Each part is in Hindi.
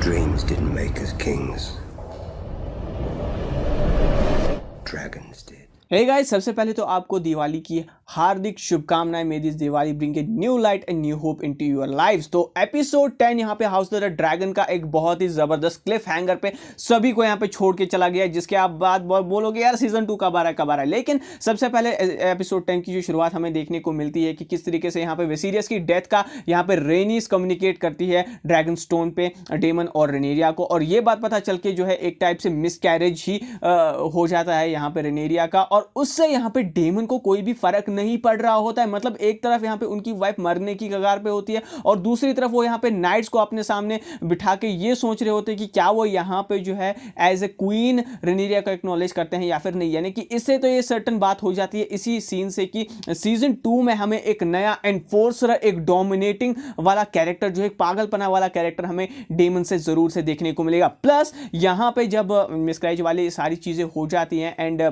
Dreams didn't make us kings. Dragons did. Hey guys, सबसे पहले तो आपको दिवाली की हार्दिक शुभकामनाएं। May this Diwali bring a new light and new hope into your lives. तो एपिसोड 10 यहाँ पे हाउस ऑफ द ड्रैगन का एक बहुत ही जबरदस्त क्लिफ हैंगर पे सभी को यहाँ पे छोड़ के चला गया, जिसके आप बात बोलोगे यार सीजन 2 कब आ रहा है। लेकिन सबसे पहले एपिसोड 10 की जो शुरुआत हमें देखने को मिलती है कि किस तरीके से यहाँ पे विसीरियस की डेथ का यहाँ पे रेनीस कम्युनिकेट करती है ड्रैगन स्टोन पे डेमन और रेनेरिया को, और ये बात पता चल के जो है एक टाइप से मिसकैरेज ही हो जाता है यहाँ पे रेनेरिया का, और उससे यहाँ पे डेमन को कोई भी फर्क नहीं पड़ रहा होता है। मतलब एक तरफ यहाँ पे उनकी वाइफ मरने की कगार पे होती है और दूसरी तरफ वो यहाँ पे नाइट्स को अपने सामने बिठा के ये सोच रहे होते हैं कि क्या वो यहाँ पे जो है एज ए क्वीन रेनेरिया को एक्नॉलेज करते हैं या फिर नहीं। यानी कि इससे तो ये सर्टन बात हो जाती है इसी सीन से कि सीजन 2 में हमें एक नया एनफोर्सर, एक डोमिनेटिंग वाला कैरेक्टर, जो एक पागलपना वाला कैरेक्टर हमें डेमन से जरूर से देखने को मिलेगा। प्लस यहाँ पे जब मिसकैरेज वाली सारी चीजें हो जाती हैं and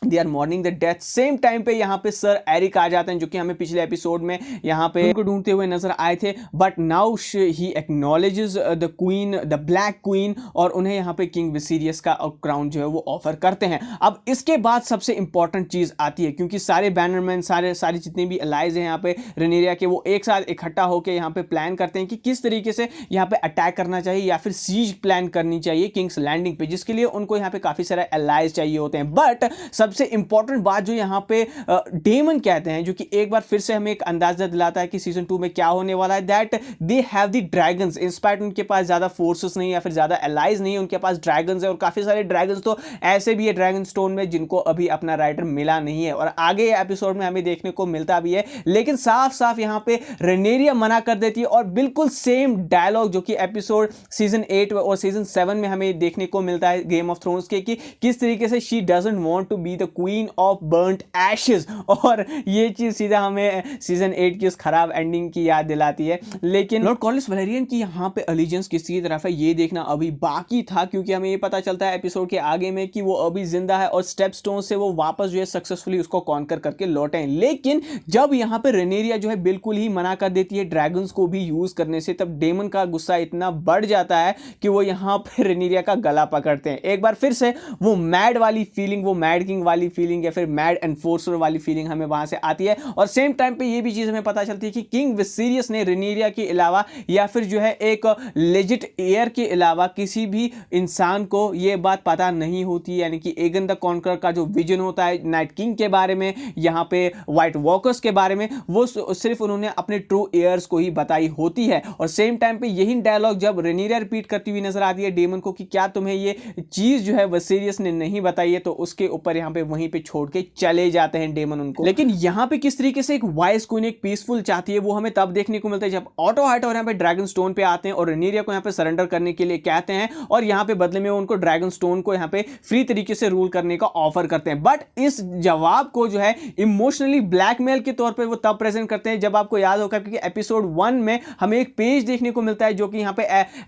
they are mourning the death, same time पे यहाँ पे सर एरिक आ जाते हैं, जो कि हमें पिछले एपिसोड में यहाँ पे उनको ढूंढते हुए नजर आए थे। But now he acknowledges the queen, the black queen, और उन्हें यहाँ पे किंग विसीरियस का क्राउन जो है वो ऑफर करते हैं। अब इसके बाद सबसे इंपॉर्टेंट चीज आती है, क्योंकि सारे बैनरमैन, सारे जितने भी अलाइज हैं यहाँ पे रेनेरिया के, वो एक साथ इकट्ठा होकर यहाँ पे प्लान करते हैं कि किस तरीके से यहाँ पे अटैक करना चाहिए या फिर सीज प्लान करनी चाहिए किंग्स लैंडिंग पे, जिसके लिए उनको यहाँ पे काफी सारे अलाइज चाहिए होते हैं। बट सबसे इंपॉर्टेंट बात जो यहाँ पे डेमन कहते हैं, जो कि एक बार फिर से हमें एक अंदाजा दिलाता है कि सीजन 2 में क्या होने वाला है, that they have the dragons. In spite उनके पास ज्यादा फोर्सेस नहीं या फिर ज्यादा एलाइज नहीं है, उनके पास ड्रैगन्स है, और काफी सारे ड्रैगन्स तो ऐसे भी है ड्रैगन स्टोन में जिनको अभी अपना राइडर मिला नहीं है, और आगे एपिसोड में हमें देखने को मिलता भी है। लेकिन साफ साफ यहाँ पे रेनेरिया मना कर देती है, और बिल्कुल सेम डायलॉग जो कि एपिसोड सीजन 8 और सीजन 7 में हमें देखने को मिलता है गेम ऑफ थ्रोन्स के, कि किस तरीके से she doesn't want to be the queen of burnt ashes, और ये चीज सीधा हमें सीजन 8 की उस खराब एंडिंग की याद दिलाती है। लेकिन लॉर्ड कॉर्लिस वैलेरियन की यहाँ पे अलीजेंस किसकी तरफ है ये देखना अभी बाकी था, क्योंकि हमें ये पता चलता है एपिसोड के आगे में कि वो अभी जिंदा है और स्टेप स्टोन से वो वापस जो है सक्सेसफुली उसको कॉन्कर करके लौटे हैं। लेकिन जब यहाँ पे रेनेरिया जो है बिल्कुल ही मना कर देती है ड्रैगन्स को भी यूज करने से, तब डेमन का गुस्सा इतना बढ़ जाता है कि वो यहाँ पे रेनेरिया का गला पकड़ते हैं। एक बार फिर से वो मैड वाली फीलिंग, वो मैड किंग वाली फीलिंग या फिर मैड एनफोर्सर वाली फीलिंग हमें वहां से आती है, और सेम टाइम पे ये भी चीज हमें पता चलती है कि किंग विसीरियस ने रेनेरिया के अलावा या फिर जो है एक लेजिट एयर के अलावा किसी भी इंसान को ये बात पता नहीं होती। यानी कि एगन द कॉन्करर का जो विजन होता है नाइट किंग के बारे में, यहाँ पे व्हाइट वॉकर्स के बारे में, वो सिर्फ उन्होंने अपने ट्रू एयर्स को ही बताई होती है। और सेम टाइम पे यही डायलॉग जब रेनेरिया रिपीट करती हुई नजर आती है डेमन को कि क्या तुम्हें ये चीज जो है विसीरियस ने नहीं बताई है, तो उसके ऊपर यहाँ पे वहीं पे छोड़ के चले जाते हैं डेमन उनको। लेकिन यहाँ पे किस तरीके से एक वाइज क्वीन, एक पीसफुल चाहती है, वो हमें तब देखने को मिलता है जब ऑटो हाइटौर यहाँ पे ड्रैगन स्टोन पे आते हैं और रेनेरिया को यहाँ पे सरेंडर करने के लिए कहते हैं, और यहाँ पे बदले में उनको ड्रैगन स्टोन को यहाँ पे फ्री तरीके से रूल करने का ऑफर करते हैं। बट इस जवाब को जो है इमोशनली ब्लैकमेल के तौर पर वो तब प्रेजेंट करते हैं जब आपको याद होगा कि एपिसोड 1 में हमें एक पेज देखने को मिलता है जो कि यहाँ पे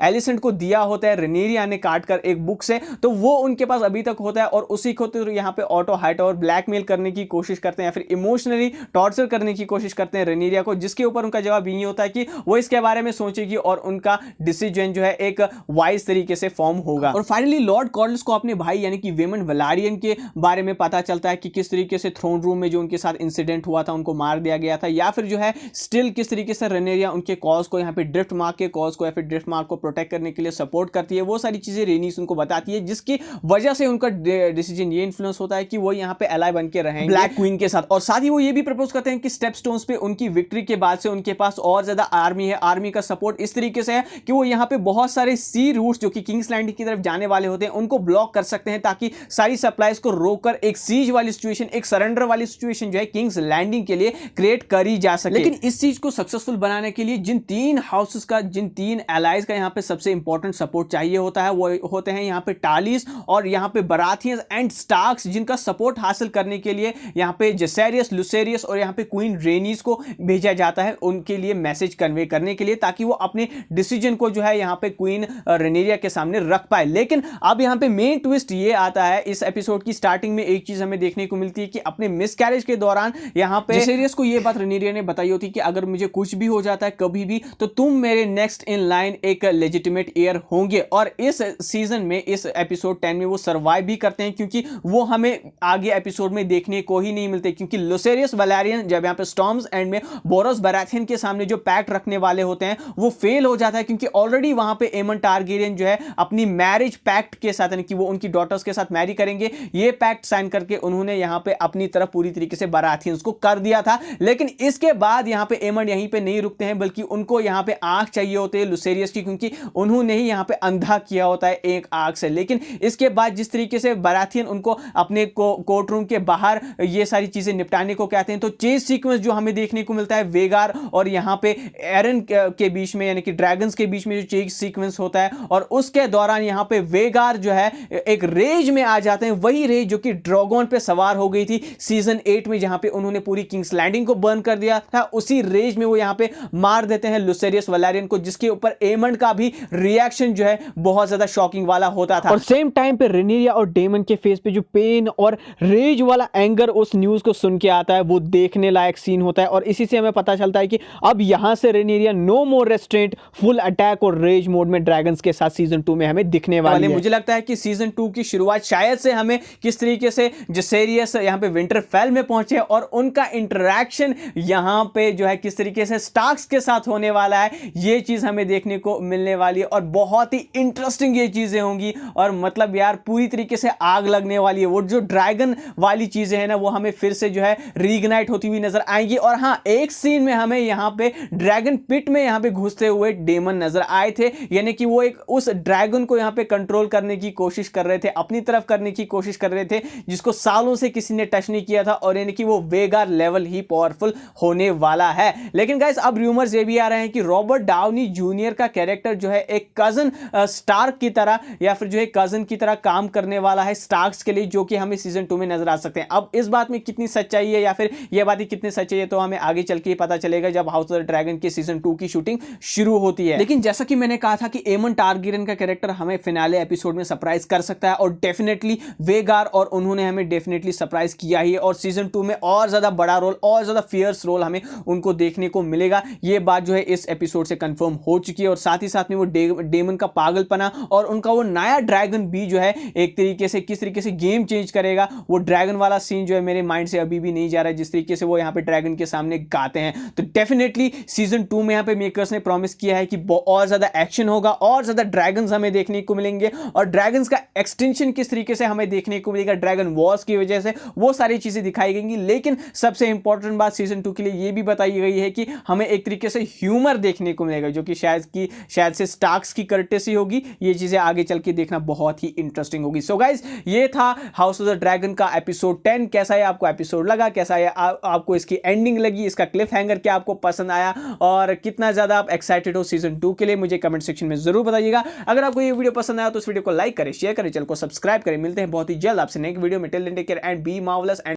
एलिसेंट को दिया होता है रेनेरिया ने काट कर एक बुक से, तो वो उनके पास अभी तक होता है, और उसी को तो यहाँ पे ऑटो हाइटौर ब्लैकमेल करने की कोशिश करते हैं या फिर इमोशनली टॉर्चर करने की कोशिश करते हैं रेनेरिया को, जिसके ऊपर उनका जवाब यही होता है कि वो इसके बारे में सोचेगी और उनका डिसीजन जो है एक वाइज तरीके से फॉर्म होगा। और फाइनली लॉर्ड कॉर्लिस को अपने भाई यानी कि वेमन वेलारियन के बारे में पता चलता है कि किस तरीके से थ्रोन रूम में जो उनके साथ इंसिडेंट हुआ था उनको मार दिया गया था, या फिर जो है स्टिल किस तरीके से रेनेरिया उनके कॉज को यहाँ पे ड्रिफ्ट मार्क के कॉज को या फिर ड्रिफ्ट मार्क को प्रोटेक्ट करने के लिए सपोर्ट करती है। वो सारी चीजें रेनीस उनको बताती है, जिसकी वजह से उनका डिसीजन ये इन्फ्लुएंस होता है कि वो यहाँ पे अलाइ बन के रहेंगे ब्लैक क्वीन के साथ। और साथ ही वो ये भी प्रपोज करते हैं कि स्टेप स्टोन्स पे उनकी विक्ट्री के बाद से उनके पास और ज्यादा आर्मी है, आर्मी का सपोर्ट इस तरीके से है कि वो यहाँ पे बहुत सारे सी रूट्स जो कि किंग्स लैंडिंग की तरफ जाने वाले होते हैं उनको ब्लॉक कर सकते हैं, ताकि सारी सप्लाईज को रोककर एक सीज वाली सिचुएशन, एक सरेंडर वाली सिचुएशन जो है किंग्स लैंडिंग के लिए क्रिएट करी जा सके। लेकिन इस चीज को सक्सेसफुल बनाने के लिए जिन 3 हाउसेस का, जिन 3 एलाइज का यहाँ पे सबसे इंपॉर्टेंट सपोर्ट चाहिए होता है, वो होते हैं यहाँ पे टालिस और यहाँ पे बराथियंस एंड स्टार्क्स, जिनका उसका सपोर्ट हासिल करने के लिए यहाँ पे जेसेरियस, लुसेरियस और यहाँ पे क्वीन रेनीस को भेजा जाता है उनके लिए मैसेज कन्वे करने के लिए, ताकि वो अपने डिसीजन को जो है यहाँ पे क्वीन रेनेरिया के सामने रख पाए। लेकिन अब यहाँ पे मेन ट्विस्ट ये आता है, इस एपिसोड की स्टार्टिंग में एक चीज हमें देखने को मिलती है कि अपने मिसकैरेज के दौरान यहाँ पे जेसेरियस को ये बात रेनेरिया ने बताई होती कि अगर मुझे कुछ भी हो जाता है कभी भी, तो तुम मेरे नेक्स्ट इन लाइन एक लेजिटिमेट एयर होंगे। और इस सीजन में, इस एपिसोड 10 में वो सर्वाइव भी करते हैं, क्योंकि वो हमें आगे एपिसोड में देखने को ही नहीं मिलते, क्योंकि लुसेरियस वैलेरियन जब यहाँ पे स्टॉर्म्स एंड में बोरोस बराथियन के सामने जो पैक्ट रखने वाले होते हैं वो फेल हो जाता है, क्योंकि ऑलरेडी वहां पे एमन टारगेरियन जो है अपनी मैरिज पैक्ट के साथ, यानी कि वो उनकी डॉटर्स के साथ मैरी करेंगे, ये पैक्ट साइन करके उन्होंने यहां पे अपनी तरफ पूरी तरीके से बराथियंस को कर दिया था। लेकिन इसके बाद यहां पे एमन यहीं पे नहीं रुकते हैं, बल्कि उनको यहां पे आंख चाहिए होती है लुसेरियस की, क्योंकि उन्होंने ही यहां पे अंधा किया होता है एक आंख से। लेकिन इसके बाद जिस तरीके से बराथियन उनको अपने कोर्ट रूम के बाहर ये सारी चीजें निपटाने को कहते हैं, तो चेज सीक्वेंस जो हमें देखने को मिलता है वेगार और यहां पे एरन के बीच में, यानी कि ड्रैगन्स के बीच में जो चेज सीक्वेंस होता है, और उसके दौरान यहां पे वेगार जो है एक रेज में आ जाते हैं, वही रेज जो कि ड्रैगन पे सवार हो गई थी सीजन 8 में, जहां पे उन्होंने पूरी किंग्स लैंडिंग को बर्न कर दिया था। उसी रेज में वो यहां पे मार देते हैं लुसेरियस वैलेरियन को, जिसके ऊपर एमंड का भी रिएक्शन जो है बहुत ज्यादा शॉकिंग वाला होता था। और सेम टाइम पे रेनेरिया और डेमन के फेस पे जो पेन और रेज वाला एंगर उस न्यूज को सुन के आता है, वो देखने लायक सीन होता है। और इसी से हमें पता चलता है कि अब यहां से रेनेरिया नो मोर रेस्ट्रेंट, फुल अटैक और रेज मोड में ड्रैगन्स के साथ सीजन 2 में हमें दिखने वाली है। मुझे लगता है कि सीजन 2 की शुरुआत शायद से हमें किस तरीके से जेसेरियस यहां पे विंटरफेल में पहुंचे और उनका इंटरैक्शन यहां पे जो है किस तरीके से स्टार्क्स के साथ होने वाला है, ये चीज हमें देखने को मिलने वाली है। और बहुत ही इंटरेस्टिंग ये चीजें होंगी, और मतलब यार पूरी तरीके से आग लगने वाली है। वो जो ड्रैगन वाली चीजें हैं ना, वो हमें फिर से जो है रीइग्नाइट होती हुई नजर आएंगी। और हाँ, एक सीन में हमें यहां पे ड्रैगन पिट में यहां पे घुसते हुए डेमन नजर आए थे, यानी कि वो एक उस ड्रैगन को यहां पे कंट्रोल करने की कोशिश कर रहे थे, अपनी तरफ करने की कोशिश कर रहे थे, जिसको सालों से किसी ने टच नहीं किया था, और यानी कि वो वेगार लेवल ही पावरफुल होने वाला है। लेकिन गाइस, अब रूमर्स ये भी आ रहे हैं कि रॉबर्ट डाउनी जूनियर का कैरेक्टर जो है एक कजन स्टार्क की तरह, या फिर जो है कजन की तरह काम करने वाला है स्टार्क्स के लिए, जो कि हमें सीजन 2 में नजर आ सकते हैं। अब इस बात में कितनी सच्चाई है, या फिर यह बात कितनी सच्चाई है, तो हमें आगे चल के पता चलेगा जब हाउस ऑफ द ड्रैगन की सीजन 2 की शूटिंग शुरू होती है। लेकिन जैसा कि मैंने कहा था कि एमन टारगेरियन का कैरेक्टर हमें फिनाले एपिसोड में सरप्राइज कर सकता है, और डेफिनेटली वेगार और उन्होंने हमें डेफिनेटली सरप्राइज किया ही है, और सीजन 2 में और ज्यादा बड़ा रोल, और ज्यादा फियर्स रोल हमें उनको देखने को मिलेगा। ये बात जो है इस एपिसोड से कंफर्म हो चुकी है। और साथ ही साथ में वो डेमन का पागलपना और उनका वो नया ड्रैगन भी जो है एक तरीके से किस तरीके से गेम चेंज करेगा, वो ड्रैगन वाला सीन जो है मेरे माइंड से अभी भी नहीं जा रहा है, जिस तरीके से वो यहाँ पे ड्रैगन के सामने गाते हैं। तो डेफिनेटली सीजन 2 में यहाँ पे मेकर्स ने प्रॉमिस किया है कि और ज्यादा एक्शन होगा, और ज्यादा ड्रैगन्स हमें देखने को मिलेंगे, और ड्रैगन्स का एक्सटेंशन किस तरीके से हमें देखने को मिलेगा ड्रैगन वॉर्स की वजह से, वो सारी चीजें दिखाई गई। लेकिन सबसे इंपॉर्टेंट बात सीजन 2 के लिए ये भी बताई गई है कि हमें एक तरीके से ह्यूमर देखने को मिलेगा, जो कि शायद से स्टार्क्स की कर्टेसी होगी। ये चीजें आगे चल के देखना बहुत ही इंटरेस्टिंग होगी। सो गाइस, ये था हाउस ऑफ द ड्रैगन का एपिसोड 10। कैसा है आपको एपिसोड लगा, कैसा है आपको इसकी एंडिंग लगी, इसका क्लिफ हैंगर क्या आपको पसंद आया, और कितना ज्यादा आप एक्साइटेड हो सीजन 2 के लिए, मुझे कमेंट सेक्शन में जरूर बताइएगा। अगर आपको ये वीडियो पसंद आया तो इस वीडियो को लाइक करें, शेयर करें, चैनल को सब्सक्राइब करें। मिलते हैं बहुत ही जल्द आपसे नेक्स्ट वीडियो में। Till then take care and be marvellous.